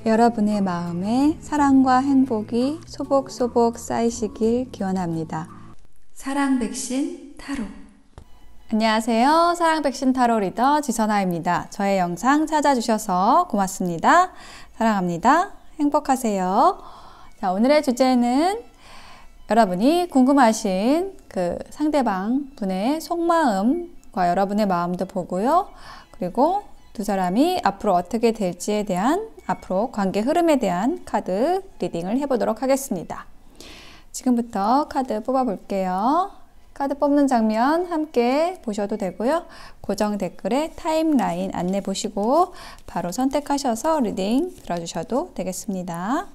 여러분의 마음에 사랑과 행복이 소복소복 쌓이시길 기원합니다. 사랑 백신 타로. 안녕하세요. 사랑 백신 타로 리더 지선아입니다. 저의 영상 찾아주셔서 고맙습니다. 사랑합니다. 행복하세요. 자, 오늘의 주제는 여러분이 궁금하신 그 상대방 분의 속마음과 여러분의 마음도 보고요. 그리고 두 사람이 앞으로 어떻게 될지에 대한 앞으로 관계 흐름에 대한 카드 리딩을 해보도록 하겠습니다. 지금부터 카드 뽑아볼게요. 카드 뽑는 장면 함께 보셔도 되고요. 고정 댓글에 타임라인 안내 보시고 바로 선택하셔서 리딩 들어주셔도 되겠습니다.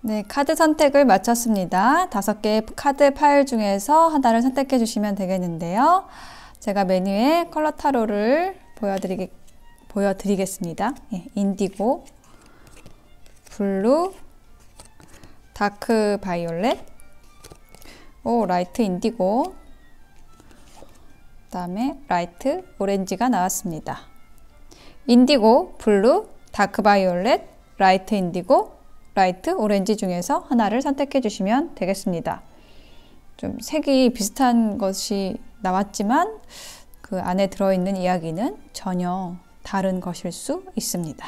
네, 카드 선택을 마쳤습니다. 5개의 카드 파일 중에서 하나를 선택해 주시면 되겠는데요. 제가 메뉴에 컬러 타로를 보여드리겠습니다. 예, 인디고, 블루, 다크 바이올렛, 라이트 인디고, 그 다음에 라이트 오렌지가 나왔습니다. 인디고, 블루, 다크 바이올렛, 라이트 인디고, 라이트 오렌지 중에서 하나를 선택해 주시면 되겠습니다. 좀 색이 비슷한 것이 나왔지만 그 안에 들어있는 이야기는 전혀 다른 것일 수 있습니다.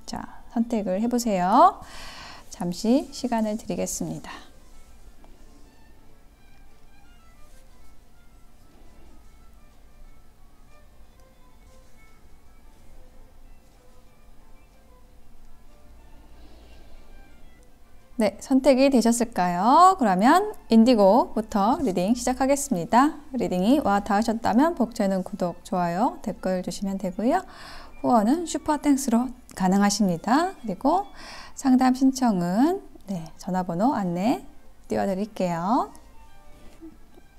자, 선택을 해보세요. 잠시 시간을 드리겠습니다. 네, 선택이 되셨을까요? 그러면 인디고부터 리딩 시작하겠습니다. 리딩이 와 닿으셨다면 복제는 구독, 좋아요, 댓글 주시면 되고요. 후원은 슈퍼땡스로 가능하십니다. 그리고 상담 신청은 전화번호 안내 띄워드릴게요.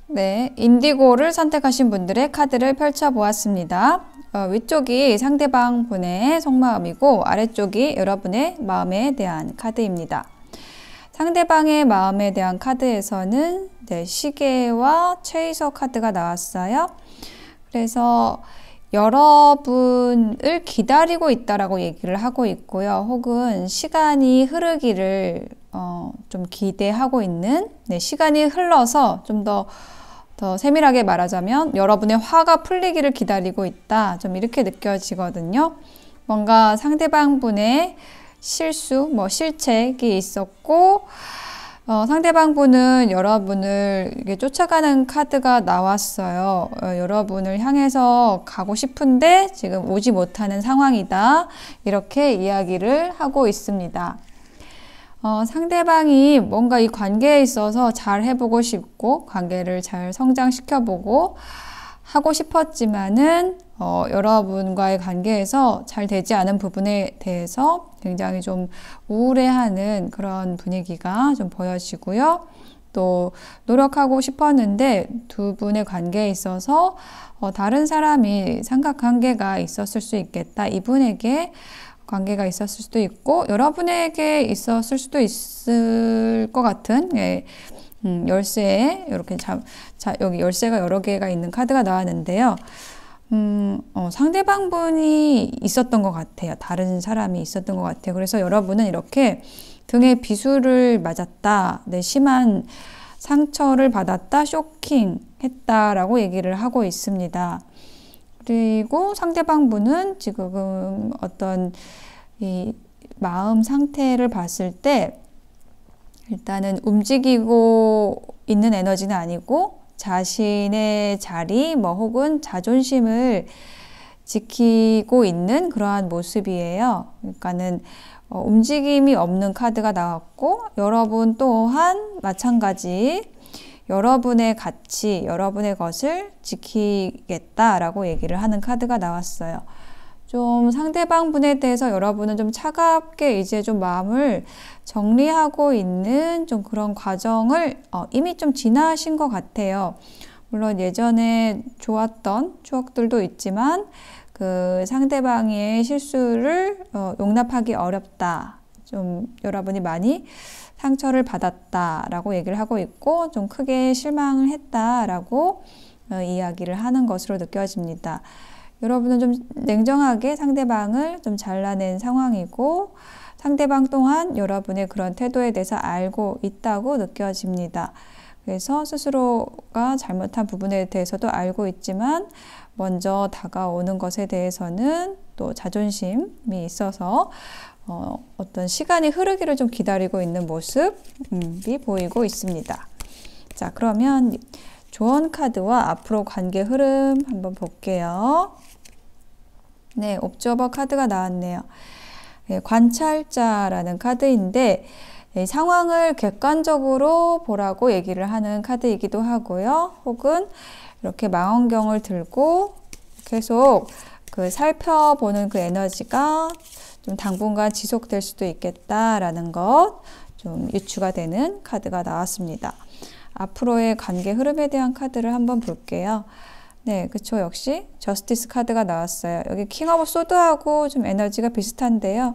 네, 인디고를 선택하신 분들의 카드를 펼쳐보았습니다. 위쪽이 상대방 분의 속마음이고 아래쪽이 여러분의 마음에 대한 카드입니다. 상대방의 마음에 대한 카드에서는 시계와 최이서 카드가 나왔어요. 그래서 여러분을 기다리고 있다라고 얘기를 하고 있고요. 혹은 시간이 흐르기를 좀 기대하고 있는, 시간이 흘러서 좀 더 세밀하게 말하자면 여러분의 화가 풀리기를 기다리고 있다. 좀 이렇게 느껴지거든요. 뭔가 상대방 분의 실수, 실책이 있었고 상대방 분은 여러분을 이렇게 쫓아가는 카드가 나왔어요. 여러분을 향해서 가고 싶은데 지금 오지 못하는 상황이다. 이렇게 이야기를 하고 있습니다. 상대방이 뭔가 이 관계에 있어서 잘 해보고 싶고 관계를 잘 성장시켜보고 하고 싶었지만은 여러분과의 관계에서 잘 되지 않은 부분에 대해서 굉장히 좀 우울해하는 그런 분위기가 좀 보여지고요. 또 노력하고 싶었는데 두 분의 관계에 있어서 다른 사람이 삼각관계가 있었을 수 있겠다. 이분에게 관계가 있었을 수도 있고 여러분에게 있었을 수도 있을 것 같은 열쇠에 이렇게 여기 열쇠가 여러 개가 있는 카드가 나왔는데요. 상대방 분이 있었던 것 같아요. 다른 사람이 있었던 것 같아요. 그래서 여러분은 이렇게 등에 비수를 맞았다. 심한 상처를 받았다. 쇼킹했다라고 얘기를 하고 있습니다. 그리고 상대방 분은 지금 어떤 이 마음 상태를 봤을 때 일단은 움직이고 있는 에너지는 아니고 자신의 자리 뭐 혹은 자존심을 지키고 있는 그러한 모습이에요. 그러니까는 움직임이 없는 카드가 나왔고, 여러분 또한 마찬가지 여러분의 가치, 여러분의 것을 지키겠다라고 얘기를 하는 카드가 나왔어요. 좀 상대방 분에 대해서 여러분은 좀 차갑게 이제 좀 마음을 정리하고 있는 좀 그런 과정을 이미 좀 지나신 것 같아요. 물론 예전에 좋았던 추억들도 있지만 그 상대방의 실수를 용납하기 어렵다. 좀 여러분이 많이 상처를 받았다라고 얘기를 하고 있고 좀 크게 실망을 했다라고 이야기를 하는 것으로 느껴집니다. 여러분은 좀 냉정하게 상대방을 좀 잘라낸 상황이고 상대방 또한 여러분의 그런 태도에 대해서 알고 있다고 느껴집니다. 그래서 스스로가 잘못한 부분에 대해서도 알고 있지만 먼저 다가오는 것에 대해서는 또 자존심이 있어서 어떤 시간이 흐르기를 좀 기다리고 있는 모습이 보이고 있습니다. 자, 그러면 조언 카드와 앞으로 관계 흐름 한번 볼게요. 네, 옵저버 카드가 나왔네요. 네, 관찰자라는 카드인데 상황을 객관적으로 보라고 얘기를 하는 카드이기도 하고요. 혹은 이렇게 망원경을 들고 계속 그 살펴보는 그 에너지가 좀 당분간 지속될 수도 있겠다라는 것 좀 유추가 되는 카드가 나왔습니다. 앞으로의 관계 흐름에 대한 카드를 한번 볼게요. 네, 그쵸. 역시 저스티스 카드가 나왔어요. 여기 킹 오브 소드하고 좀 에너지가 비슷한데요.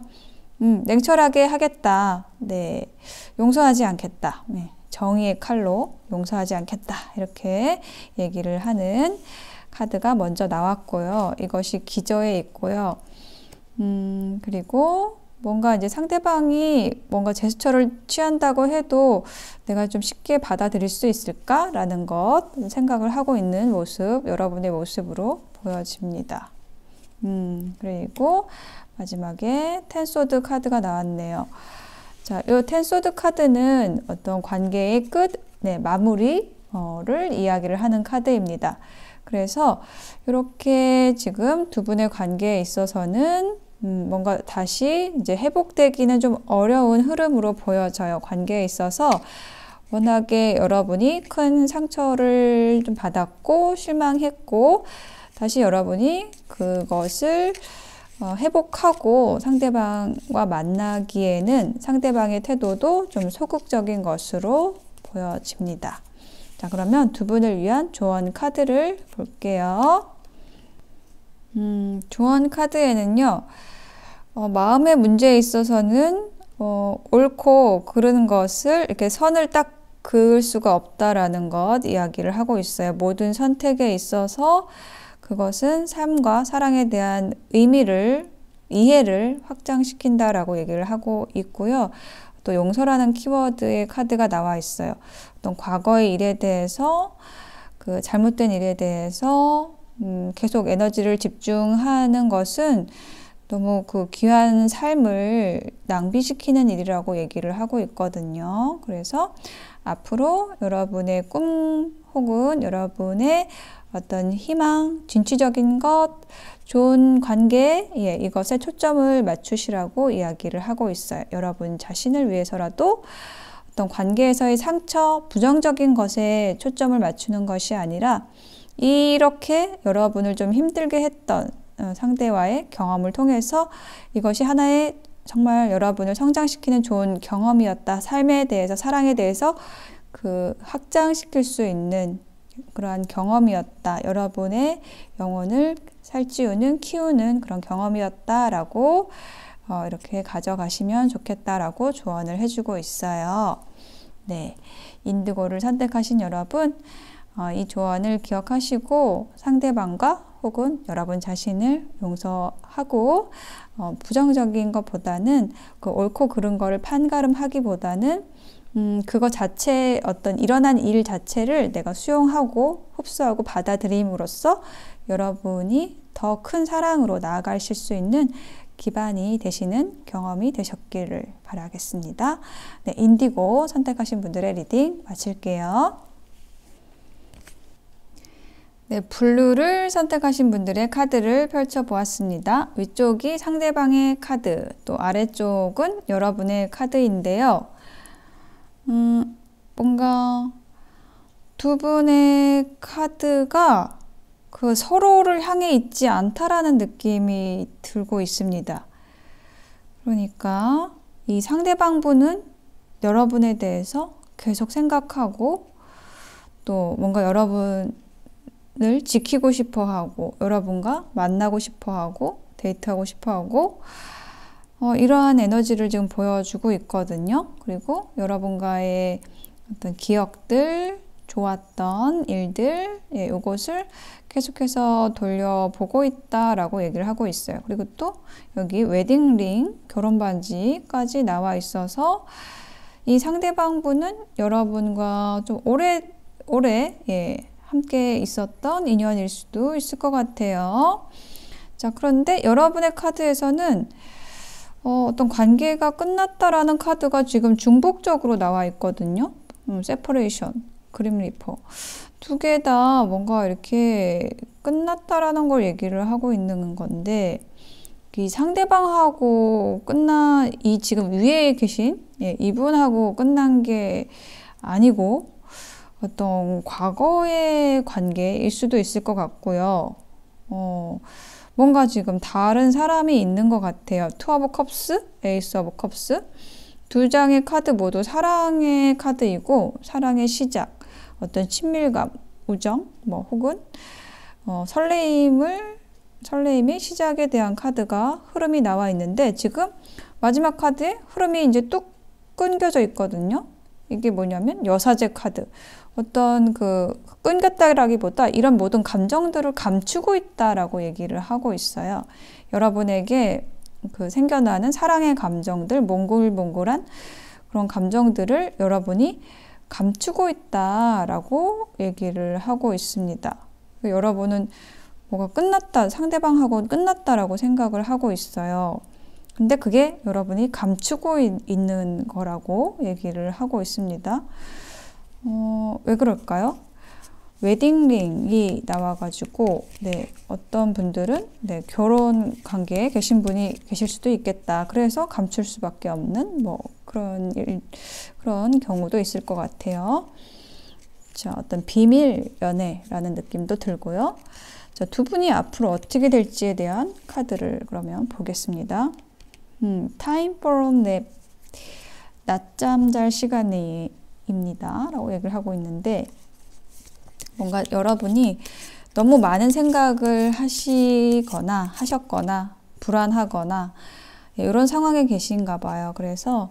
냉철하게 하겠다. 네, 용서하지 않겠다. 네, 정의의 칼로 용서하지 않겠다. 이렇게 얘기를 하는 카드가 먼저 나왔고요. 이것이 기저에 있고요. 그리고 뭔가 이제 상대방이 뭔가 제스처를 취한다고 해도 내가 좀 쉽게 받아들일 수 있을까라는 것 생각을 하고 있는 모습, 여러분의 모습으로 보여집니다. 그리고 마지막에 텐소드 카드가 나왔네요. 자, 이 텐소드 카드는 어떤 관계의 끝, 네, 마무리를 이야기를 하는 카드입니다. 그래서 이렇게 지금 두 분의 관계에 있어서는 뭔가 다시 이제 회복되기는 좀 어려운 흐름으로 보여져요. 관계에 있어서 워낙에 여러분이 큰 상처를 좀 받았고 실망했고 다시 여러분이 그것을 회복하고 상대방과 만나기에는 상대방의 태도도 좀 소극적인 것으로 보여집니다. 자, 그러면 두 분을 위한 조언 카드를 볼게요. 조언 카드에는요, 마음의 문제에 있어서는 옳고 그르는 것을 이렇게 선을 딱 그을 수가 없다라는 것 이야기를 하고 있어요. 모든 선택에 있어서 그것은 삶과 사랑에 대한 의미를, 이해를 확장시킨다라고 얘기를 하고 있고요. 또 용서라는 키워드의 카드가 나와 있어요. 어떤 과거의 일에 대해서, 그 잘못된 일에 대해서 계속 에너지를 집중하는 것은 너무 그 귀한 삶을 낭비시키는 일이라고 얘기를 하고 있거든요. 그래서 앞으로 여러분의 꿈 혹은 여러분의 어떤 희망, 진취적인 것, 좋은 관계, 이것에 초점을 맞추시라고 이야기를 하고 있어요. 여러분 자신을 위해서라도 어떤 관계에서의 상처, 부정적인 것에 초점을 맞추는 것이 아니라 이렇게 여러분을 좀 힘들게 했던 상대와의 경험을 통해서 이것이 하나의 정말 여러분을 성장시키는 좋은 경험이었다. 삶에 대해서, 사랑에 대해서 그 확장시킬 수 있는 그러한 경험이었다. 여러분의 영혼을 살찌우는, 키우는 그런 경험이었다라고 이렇게 가져가시면 좋겠다라고 조언을 해주고 있어요. 네, 인디고를 선택하신 여러분, 이 조언을 기억하시고 상대방과 혹은 여러분 자신을 용서하고 부정적인 것보다는 그 옳고 그른 거를 판가름하기보다는 그거 자체 어떤 일어난 일 자체를 내가 수용하고 흡수하고 받아들임으로써 여러분이 더 큰 사랑으로 나아가실 수 있는 기반이 되시는 경험이 되셨기를 바라겠습니다. 네, 인디고 선택하신 분들의 리딩 마칠게요. 네, 블루를 선택하신 분들의 카드를 펼쳐보았습니다. 위쪽이 상대방의 카드, 또 아래쪽은 여러분의 카드인데요. 뭔가 두 분의 카드가 그 서로를 향해 있지 않다라는 느낌이 들고 있습니다. 그러니까 이 상대방 분은 여러분에 대해서 계속 생각하고 또 뭔가 여러분을 지키고 싶어 하고 여러분과 만나고 싶어 하고 데이트하고 싶어 하고 이러한 에너지를 지금 보여주고 있거든요. 그리고 여러분과의 어떤 기억들, 좋았던 일들, 이것을 계속해서 돌려보고 있다라고 얘기를 하고 있어요. 그리고 또 여기 웨딩링, 결혼반지까지 나와 있어서 이 상대방 분은 여러분과 좀 오래 함께 있었던 인연일 수도 있을 것 같아요. 자, 그런데 여러분의 카드에서는 어떤 관계가 끝났다라는 카드가 지금 중복적으로 나와 있거든요. 세퍼레이션, 그림 리퍼. 두 개 다 뭔가 이렇게 끝났다라는 걸 얘기를 하고 있는 건데, 이 상대방하고 이 지금 위에 계신 이분하고 끝난 게 아니고 어떤 과거의 관계일 수도 있을 것 같고요. 뭔가 지금 다른 사람이 있는 것 같아요. 투 오브 컵스, 에이스 오브 컵스. 두 장의 카드 모두 사랑의 카드이고 사랑의 시작, 어떤 친밀감, 우정, 혹은 설레임의 시작에 대한 카드가 흐름이 나와 있는데 지금 마지막 카드에 흐름이 이제 뚝 끊겨져 있거든요. 이게 뭐냐면 여사제 카드. 어떤 끊겼다라기보다 이런 모든 감정들을 감추고 있다라고 얘기를 하고 있어요. 여러분에게 생겨나는 사랑의 감정들, 몽글몽글한 그런 감정들을 여러분이 감추고 있다라고 얘기를 하고 있습니다. 여러분은 뭐가 끝났다, 상대방하고 끝났다라고 생각을 하고 있어요. 근데 그게 여러분이 감추고 있는 거라고 얘기를 하고 있습니다. 왜 그럴까요? 웨딩링이 나와가지고, 어떤 분들은, 결혼 관계에 계신 분이 계실 수도 있겠다. 그래서 감출 수밖에 없는, 그런 경우도 있을 것 같아요. 자, 어떤 비밀 연애라는 느낌도 들고요. 자, 두 분이 앞으로 어떻게 될지에 대한 카드를 그러면 보겠습니다. Time for a nap. 낮잠 잘 시간입니다. 라고 얘기를 하고 있는데, 뭔가 여러분이 너무 많은 생각을 하셨거나 불안하거나 이런 상황에 계신가 봐요. 그래서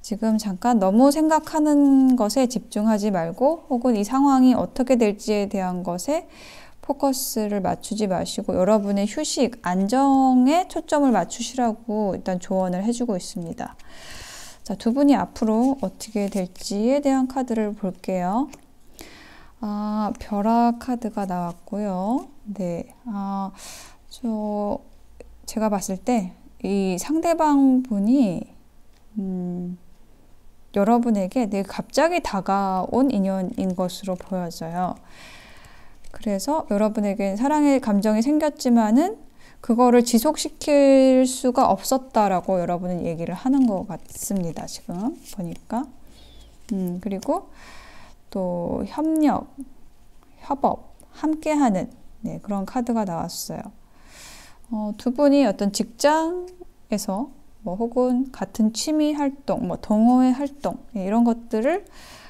지금 잠깐 너무 생각하는 것에 집중하지 말고 혹은 이 상황이 어떻게 될지에 대한 것에 포커스를 맞추지 마시고 여러분의 휴식, 안정에 초점을 맞추시라고 일단 조언을 해주고 있습니다. 자, 두 분이 앞으로 어떻게 될지에 대한 카드를 볼게요. 벼락 카드가 나왔고요. 제가 봤을 때 이 상대방 분이 여러분에게 되게 갑자기 다가온 인연인 것으로 보여져요. 그래서 여러분에게 사랑의 감정이 생겼지만은 그거를 지속시킬 수가 없었다라고 여러분은 얘기를 하는 것 같습니다. 지금 보니까. 그리고 또 협력, 협업, 함께하는 그런 카드가 나왔어요. 두 분이 어떤 직장에서 혹은 같은 취미 활동, 동호회 활동 이런 것들을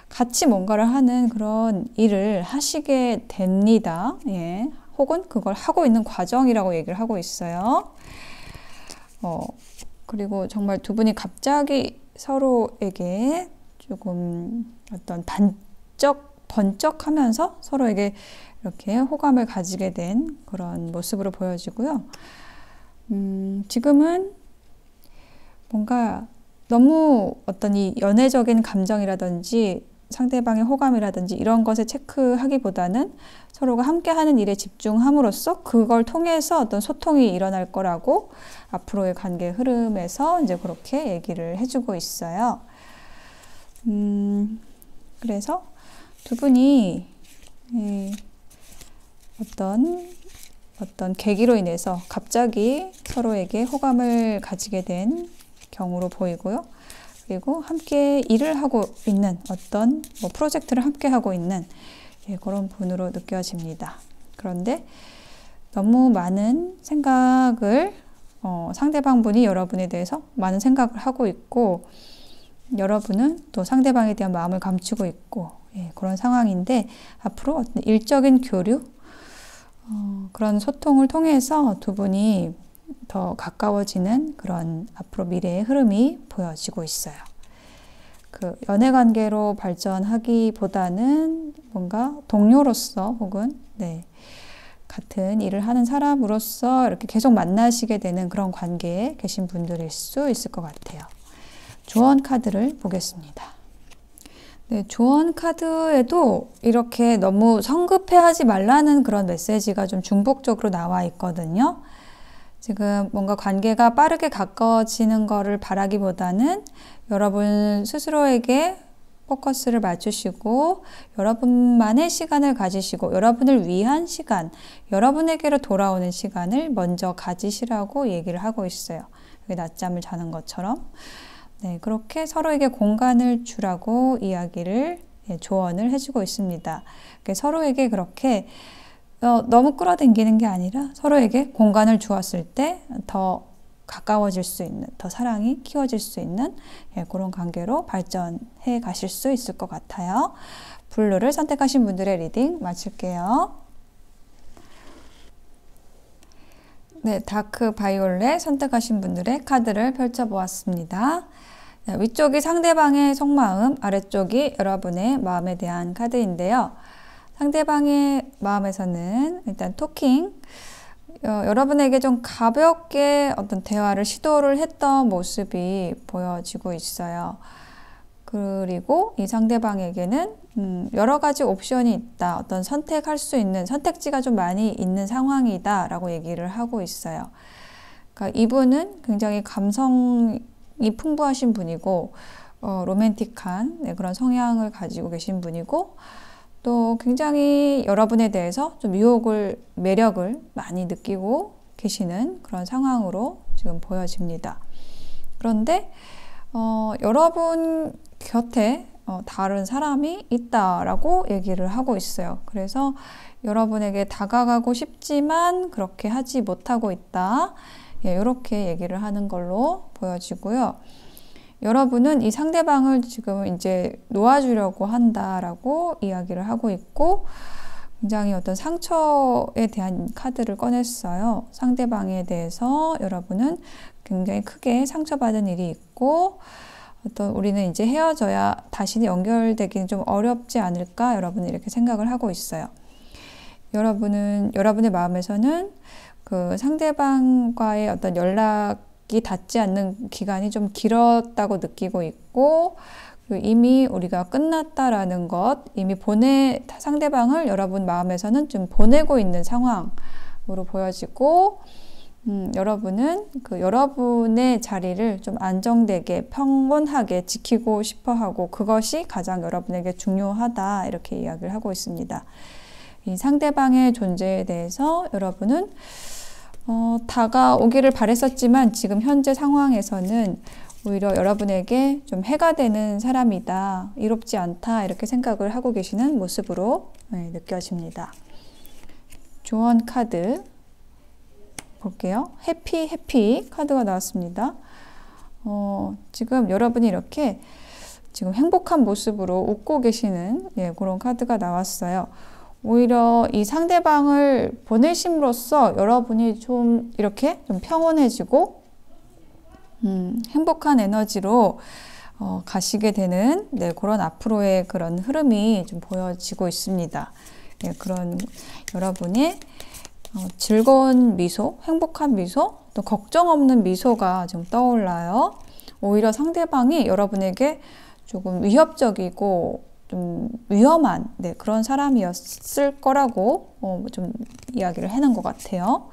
같이 뭔가를 하는 그런 일을 하시게 됩니다. 혹은 그걸 하고 있는 과정이라고 얘기를 하고 있어요. 그리고 정말 두 분이 갑자기 서로에게 조금 어떤 번쩍하면서 서로에게 이렇게 호감을 가지게 된 그런 모습으로 보여지고요. 지금은 뭔가 너무 어떤 이 연애적인 감정이라든지 상대방의 호감이라든지 이런 것에 체크하기보다는 서로가 함께하는 일에 집중함으로써 그걸 통해서 어떤 소통이 일어날 거라고 앞으로의 관계 흐름에서 이제 그렇게 얘기를 해주고 있어요. 그래서 두 분이 어떤 계기로 인해서 갑자기 서로에게 호감을 가지게 된 경우로 보이고요. 그리고 함께 일을 하고 있는 어떤 프로젝트를 함께 하고 있는 그런 분으로 느껴집니다. 그런데 너무 많은 생각을 상대방 분이 여러분에 대해서 많은 생각을 하고 있고 여러분은 또 상대방에 대한 마음을 감추고 있고 그런 상황인데 앞으로 어떤 일적인 교류 그런 소통을 통해서 두 분이 더 가까워지는 그런 앞으로 미래의 흐름이 보여지고 있어요. 그 연애 관계로 발전하기보다는 뭔가 동료로서 혹은 같은 일을 하는 사람으로서 이렇게 계속 만나시게 되는 그런 관계에 계신 분들일 수 있을 것 같아요. 조언 카드를 보겠습니다. 조언 카드에도 이렇게 너무 성급해하지 말라는 그런 메시지가 좀 중복적으로 나와 있거든요. 지금 뭔가 관계가 빠르게 가까워지는 거를 바라기보다는 여러분 스스로에게 포커스를 맞추시고 여러분만의 시간을 가지시고 여러분을 위한 시간, 여러분에게로 돌아오는 시간을 먼저 가지시라고 얘기를 하고 있어요. 낮잠을 자는 것처럼. 그렇게 서로에게 공간을 주라고 이야기를, 조언을 해주고 있습니다. 서로에게 그렇게 너무 끌어당기는 게 아니라 서로에게 공간을 주었을 때 더 가까워질 수 있는, 더 사랑이 키워질 수 있는 그런 관계로 발전해 가실 수 있을 것 같아요. 블루를 선택하신 분들의 리딩 마칠게요. 다크 바이올렛 선택하신 분들의 카드를 펼쳐보았습니다. 위쪽이 상대방의 속마음, 아래쪽이 여러분의 마음에 대한 카드인데요. 상대방의 마음에서는 일단 토킹, 여러분에게 좀 가볍게 어떤 대화를 시도를 했던 모습이 보여지고 있어요. 그리고 이 상대방에게는 여러 가지 옵션이 있다. 어떤 선택할 수 있는 선택지가 좀 많이 있는 상황이다 라고 얘기를 하고 있어요. 그러니까 이분은 굉장히 감성이 풍부하신 분이고 로맨틱한 그런 성향을 가지고 계신 분이고 또 굉장히 여러분에 대해서 좀 유혹을, 매력을 많이 느끼고 계시는 그런 상황으로 지금 보여집니다. 그런데 여러분 곁에 다른 사람이 있다라고 얘기를 하고 있어요. 그래서 여러분에게 다가가고 싶지만 그렇게 하지 못하고 있다. 이렇게 얘기를 하는 걸로 보여지고요. 여러분은 이 상대방을 지금 이제 놓아주려고 한다라고 이야기를 하고 있고 굉장히 어떤 상처에 대한 카드를 꺼냈어요. 상대방에 대해서 여러분은 굉장히 크게 상처받은 일이 있고 어떤 우리는 이제 헤어져야 다시 연결되기는 좀 어렵지 않을까 여러분은 이렇게 생각을 하고 있어요. 여러분의 마음에서는 그 상대방과의 어떤 연락이 닿지 않는 기간이 좀 길었다고 느끼고 있고 이미 우리가 끝났다라는 것, 이미 상대방을 여러분 마음에서는 좀 보내고 있는 상황으로 보여지고 여러분은 여러분의 자리를 좀 안정되게 평온하게 지키고 싶어 하고 그것이 가장 여러분에게 중요하다 이렇게 이야기를 하고 있습니다. 이 상대방의 존재에 대해서 여러분은 다가오기를 바랬었지만 지금 현재 상황에서는 오히려 여러분에게 좀 해가 되는 사람이다, 이롭지 않다 이렇게 생각을 하고 계시는 모습으로 느껴집니다. 조언 카드 볼게요. 해피 카드가 나왔습니다. 지금 여러분이 이렇게 지금 행복한 모습으로 웃고 계시는 그런 카드가 나왔어요. 오히려 이 상대방을 보내심으로써 여러분이 좀 이렇게 좀 평온해지고 행복한 에너지로 가시게 되는 그런 앞으로의 그런 흐름이 좀 보여지고 있습니다. 그런 여러분의 즐거운 미소, 행복한 미소, 또 걱정 없는 미소가 좀 떠올라요. 오히려 상대방이 여러분에게 조금 위협적이고 좀 위험한 그런 사람이었을 거라고 좀 이야기를 해놓은 것 같아요.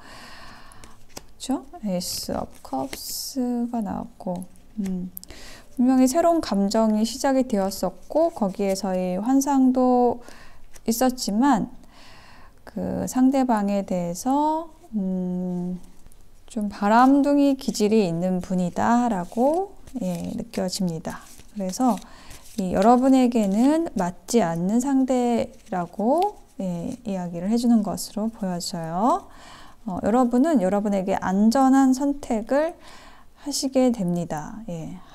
그렇죠? 에이스 오브 컵스가 나왔고 분명히 새로운 감정이 시작이 되었었고 거기에서의 환상도 있었지만 그 상대방에 대해서 좀 바람둥이 기질이 있는 분이다 라고 느껴집니다. 그래서 여러분에게는 맞지 않는 상대라고 이야기를 해주는 것으로 보여져요. 여러분은 여러분에게 안전한 선택을 하시게 됩니다.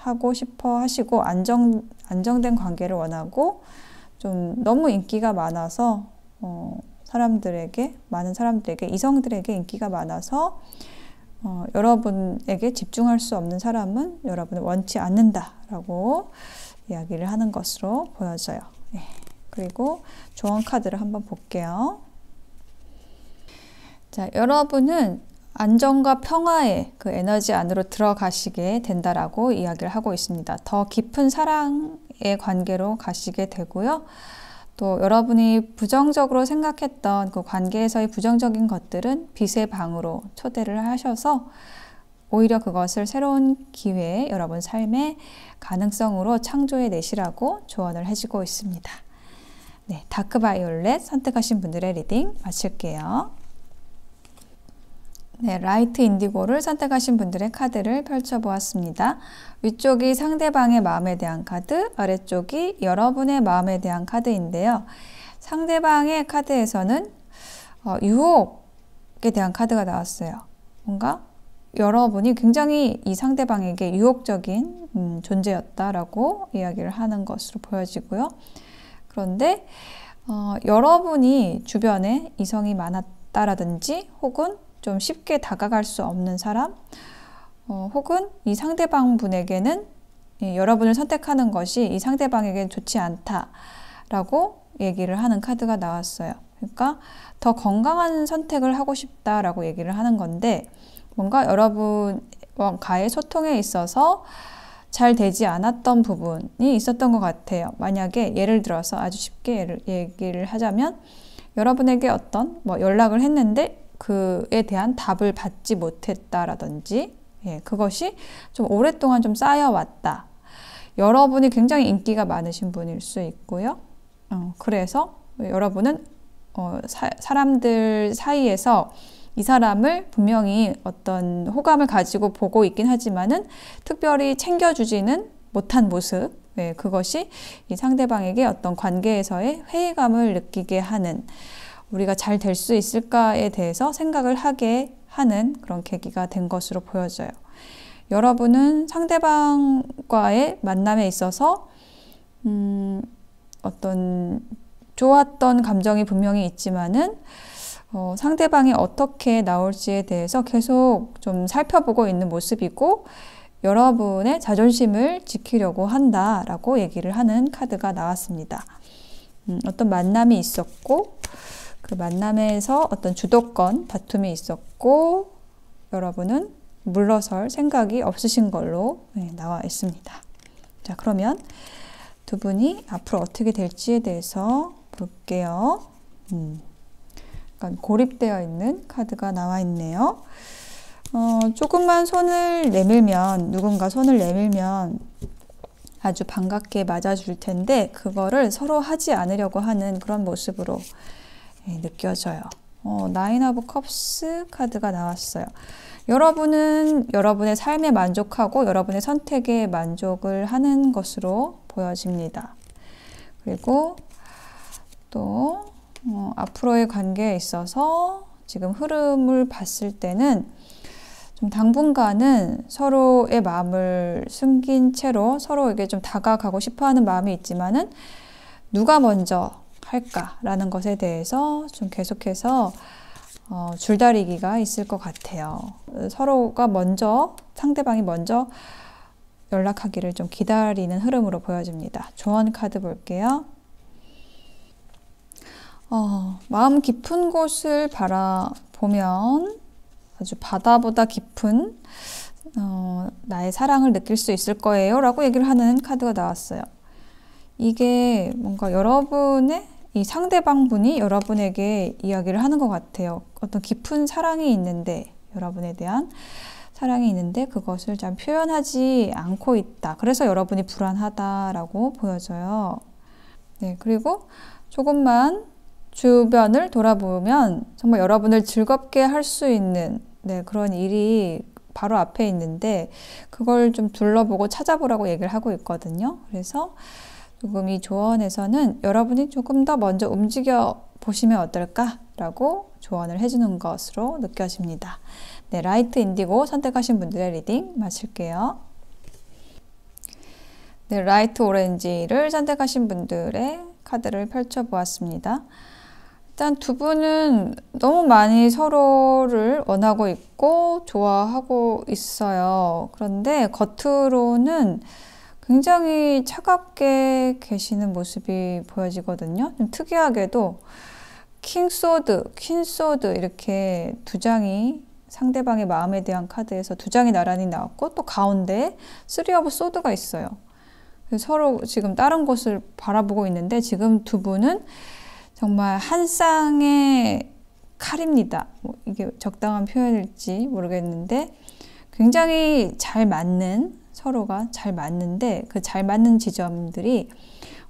하고 싶어 하시고 안정된 관계를 원하고 좀 너무 인기가 많아서 많은 사람들에게 이성들에게 인기가 많아서 여러분에게 집중할 수 없는 사람은 여러분을 원치 않는다라고 이야기를 하는 것으로 보여져요. 그리고 조언 카드를 한번 볼게요. 자, 여러분은 안정과 평화의 그 에너지 안으로 들어가시게 된다라고 이야기를 하고 있습니다. 더 깊은 사랑의 관계로 가시게 되고요. 또 여러분이 부정적으로 생각했던 그 관계에서의 부정적인 것들은 빛의 방으로 초대를 하셔서 오히려 그것을 새로운 기회, 여러분 삶의 가능성으로 창조해 내시라고 조언을 해주고 있습니다. 네, 다크 바이올렛 선택하신 분들의 리딩 마칠게요. 네, 라이트 인디고를 선택하신 분들의 카드를 펼쳐보았습니다. 위쪽이 상대방의 마음에 대한 카드, 아래쪽이 여러분의 마음에 대한 카드인데요. 상대방의 카드에서는 유혹에 대한 카드가 나왔어요. 뭔가 여러분이 굉장히 이 상대방에게 유혹적인 존재였다라고 이야기를 하는 것으로 보여지고요. 그런데 여러분이 주변에 이성이 많았다라든지 혹은 좀 쉽게 다가갈 수 없는 사람 혹은 이 상대방 분에게는 여러분을 선택하는 것이 이 상대방에게 좋지 않다라고 얘기를 하는 카드가 나왔어요. 그러니까 더 건강한 선택을 하고 싶다라고 얘기를 하는 건데 뭔가 여러분과의 소통에 있어서 잘 되지 않았던 부분이 있었던 것 같아요. 만약에 예를 들어서 아주 쉽게 얘기를 하자면 여러분에게 어떤 연락을 했는데 그에 대한 답을 받지 못했다라든지 그것이 좀 오랫동안 좀 쌓여왔다. 여러분이 굉장히 인기가 많으신 분일 수 있고요. 그래서 여러분은 사람들 사이에서 이 사람을 분명히 어떤 호감을 가지고 보고 있긴 하지만은 특별히 챙겨주지는 못한 모습, 그것이 이 상대방에게 어떤 관계에서의 회의감을 느끼게 하는 우리가 잘 될 수 있을까에 대해서 생각을 하게 하는 그런 계기가 된 것으로 보여져요. 여러분은 상대방과의 만남에 있어서 어떤 좋았던 감정이 분명히 있지만은 상대방이 어떻게 나올지에 대해서 계속 좀 살펴보고 있는 모습이고 여러분의 자존심을 지키려고 한다라고 얘기를 하는 카드가 나왔습니다. 어떤 만남이 있었고 그 만남에서 어떤 주도권 다툼이 있었고 여러분은 물러설 생각이 없으신 걸로 나와 있습니다. 자, 그러면 두 분이 앞으로 어떻게 될지에 대해서 볼게요. 약간 고립되어 있는 카드가 나와 있네요. 조금만 누군가 손을 내밀면 아주 반갑게 맞아줄 텐데 그거를 서로 하지 않으려고 하는 그런 모습으로 느껴져요. 나인 오브 컵스 카드가 나왔어요. 여러분은 여러분의 삶에 만족하고 여러분의 선택에 만족을 하는 것으로 보여집니다. 그리고 또 앞으로의 관계에 있어서 지금 흐름을 봤을 때는 좀 당분간은 서로의 마음을 숨긴 채로 서로에게 좀 다가가고 싶어하는 마음이 있지만은 누가 먼저 할까라는 것에 대해서 좀 계속해서 줄다리기가 있을 것 같아요. 상대방이 먼저 연락하기를 좀 기다리는 흐름으로 보여집니다. 조언 카드 볼게요. 마음 깊은 곳을 바라보면 아주 바다보다 깊은 나의 사랑을 느낄 수 있을 거예요 라고 얘기를 하는 카드가 나왔어요. 이게 뭔가 여러분의 이 상대방 분이 여러분에게 이야기를 하는 것 같아요. 어떤 깊은 사랑이 있는데, 여러분에 대한 사랑이 있는데 그것을 잘 표현하지 않고 있다. 그래서 여러분이 불안하다라고 보여져요. 네, 그리고 조금만 주변을 돌아보면 정말 여러분을 즐겁게 할 수 있는 그런 일이 바로 앞에 있는데 그걸 좀 둘러보고 찾아보라고 얘기를 하고 있거든요. 그래서 조금 이 조언에서는 여러분이 조금 더 먼저 움직여 보시면 어떨까라고 조언을 해주는 것으로 느껴집니다. 네, 라이트 인디고 선택하신 분들의 리딩 마칠게요. 네, 라이트 오렌지를 선택하신 분들의 카드를 펼쳐보았습니다. 일단 두 분은 너무 많이 서로를 원하고 있고 좋아하고 있어요. 그런데 겉으로는 굉장히 차갑게 계시는 모습이 보여지거든요. 좀 특이하게도 킹소드, 퀸소드 이렇게 두 장이 상대방의 마음에 대한 카드에서 두 장이 나란히 나왔고 또 가운데에 쓰리 오브 소드가 있어요. 서로 지금 다른 곳을 바라보고 있는데 지금 두 분은 정말 한 쌍의 칼입니다. 이게 적당한 표현일지 모르겠는데 굉장히 잘 맞는, 서로가 잘 맞는데 그 잘 맞는 지점들이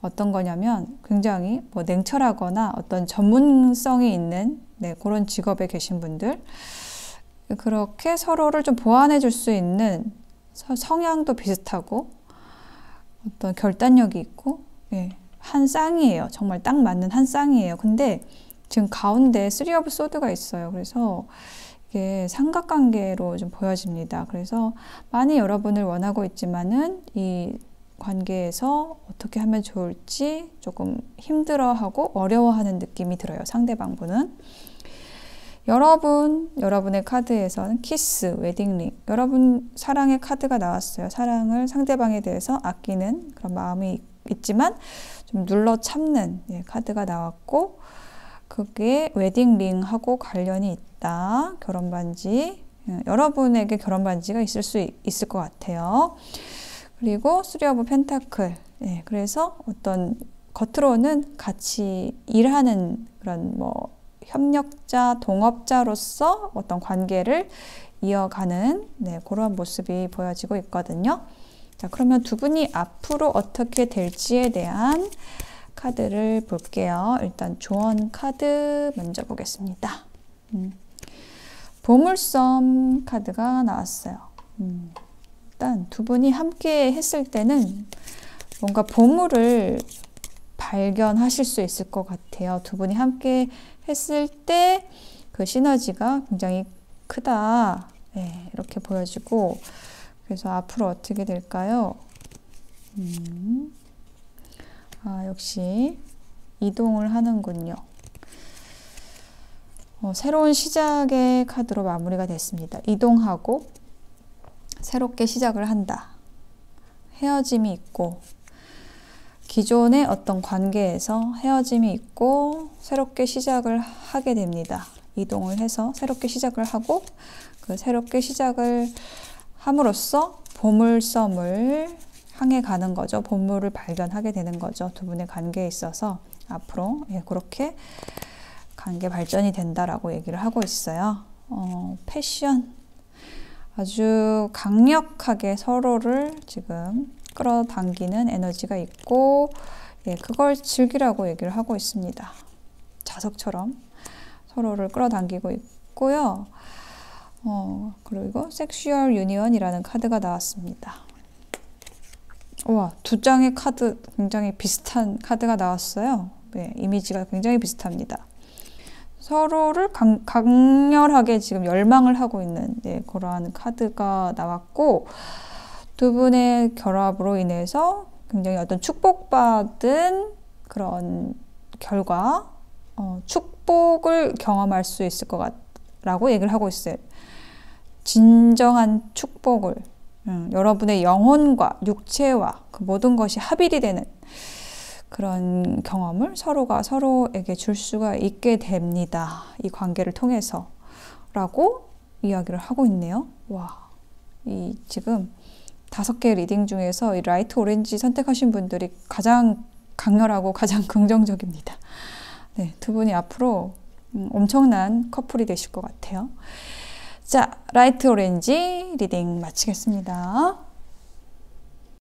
어떤 거냐면 굉장히 냉철하거나 어떤 전문성이 있는 그런 직업에 계신 분들, 그렇게 서로를 좀 보완해 줄 수 있는 성향도 비슷하고 어떤 결단력이 있고 한 쌍이에요. 정말 딱 맞는 한 쌍이에요. 근데 지금 가운데 쓰리 오브 소드가 있어요. 그래서 이게 삼각관계로 좀 보여집니다. 그래서 많이 여러분을 원하고 있지만은 이 관계에서 어떻게 하면 좋을지 조금 힘들어하고 어려워하는 느낌이 들어요. 상대방 분은. 여러분의 카드에서는 키스, 웨딩링, 여러분 사랑의 카드가 나왔어요. 사랑을 상대방에 대해서 아끼는 그런 마음이 있지만 좀 눌러 참는 카드가 나왔고 그게 웨딩링하고 관련이 있다. 결혼 반지, 여러분에게 결혼 반지가 있을 수 있을 것 같아요. 그리고 쓰리 오브 펜타클, 그래서 어떤 겉으로는 같이 일하는 그런 협력자, 동업자로서 어떤 관계를 이어가는 그런 모습이 보여지고 있거든요. 자, 그러면 두 분이 앞으로 어떻게 될지에 대한 카드를 볼게요. 일단 조언 카드 먼저 보겠습니다. 보물섬 카드가 나왔어요. 일단 두 분이 함께 했을 때는 뭔가 보물을 발견하실 수 있을 것 같아요. 두 분이 함께 했을 때 그 시너지가 굉장히 크다. 이렇게 보여지고 그래서 앞으로 어떻게 될까요? 역시 이동을 하는군요. 새로운 시작의 카드로 마무리가 됐습니다. 이동하고 새롭게 시작을 한다. 헤어짐이 있고 기존의 어떤 관계에서 헤어짐이 있고 새롭게 시작을 하게 됩니다. 이동을 해서 새롭게 시작을 하고 그 새롭게 시작을 함으로써 보물섬을 향해 가는 거죠. 보물을 발견하게 되는 거죠. 두 분의 관계에 있어서 앞으로 그렇게 관계 발전이 된다라고 얘기를 하고 있어요. 패션, 아주 강력하게 서로를 지금 끌어당기는 에너지가 있고 그걸 즐기라고 얘기를 하고 있습니다. 자석처럼 서로를 끌어당기고 있고요. 그리고 섹슈얼 유니언이라는 카드가 나왔습니다. 와, 두 장의 카드 굉장히 비슷한 카드가 나왔어요. 이미지가 굉장히 비슷합니다. 서로를 강렬하게 지금 열망을 하고 있는 그러한 카드가 나왔고 두 분의 결합으로 인해서 굉장히 어떤 축복받은 그런 결과, 축복을 경험할 수 있을 것 같라고 얘기를 하고 있어요. 진정한 축복을, 여러분의 영혼과 육체와 그 모든 것이 합일이 되는 그런 경험을 서로가 서로에게 줄 수가 있게 됩니다. 이 관계를 통해서 라고 이야기를 하고 있네요. 와, 이 지금 5개 리딩 중에서 이 라이트 오렌지 선택하신 분들이 가장 강렬하고 가장 긍정적입니다. 네, 두 분이 앞으로 엄청난 커플이 되실 것 같아요. 자, 라이트 오렌지 리딩 마치겠습니다.